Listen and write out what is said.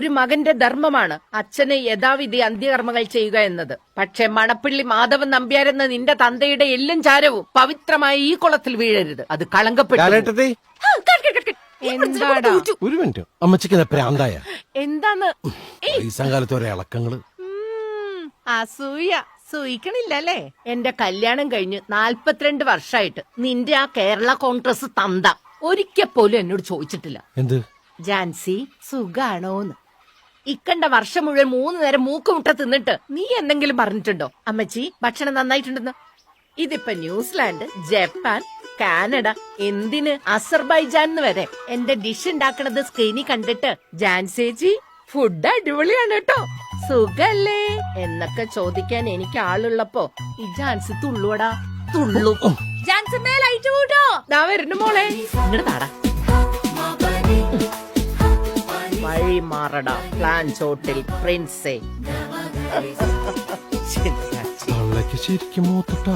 ഒരു മകന്റെ ധർമ്മമാണ് അച്ഛന് യഥാവിധി അന്ത്യകർമ്മങ്ങൾ ചെയ്യുക എന്നത്. പക്ഷെ മണപ്പിള്ളി മാധവൻ നമ്പ്യാരെന്ന നിന്റെ തന്തയുടെ എല്ലും ചാരവും പവിത്രമായ ഈ കുളത്തിൽ വീഴരുത്. അത് കളങ്കപ്പെട്ടു. എന്താടാ? ഒരു മിനിറ്റ്, അമ്മച്ചിക്ക് പ്രാന്തായ എന്താന്ന് കാലത്ത് ഒരേ ഇളക്കങ്ങള്. അസൂയ സൂയിക്കണില്ലല്ലേ? എന്റെ കല്യാണം കഴിഞ്ഞ് 42 വർഷമായിട്ട് നിന്റെ ആ കേരള കോൺഗ്രസ് തന്ത ഒരിക്കൽ പോലും എന്നോട് ചോദിച്ചിട്ടില്ല എന്ത് ജാൻസി സുഖാണോന്ന്. ഇക്കണ്ട വർഷം മുഴുവൻ 3 നേരം മൂക്കുമുട്ട തിന്നിട്ട് നീ എന്തെങ്കിലും പറഞ്ഞിട്ടുണ്ടോ അമ്മച്ചി ഭക്ഷണം നന്നായിട്ടുണ്ടെന്ന്? ഇതിപ്പോ ന്യൂസിലാൻഡ്, ജപ്പാൻ, കാനഡ, എന്തിന് അസർബൈജാൻ വരെ എന്റെ ഡിഷ് ഉണ്ടാക്കണത് സ്ക്രീനിൽ കണ്ടിട്ട് ജാൻസേജി ഫുഡ് അടിപൊളിയാണ് കേട്ടോ, സുഖല്ലേ എന്നൊക്കെ ചോദിക്കാൻ എനിക്ക് ആളുള്ളപ്പോ ഈ ജാൻസി തുള്ളുവടാ തുള്ളു. ജാൻസി മേലായിട്ട് കൂട്ടോ ദാ വരുന്നു മോളെ, ഇങ്ങോട്ട് താടാ. വഴി മാറടാ പ്ലാൻ ചോട്ടിൽ പ്രിൻസേ. ശരിക്കും മൂത്തിട്ടാ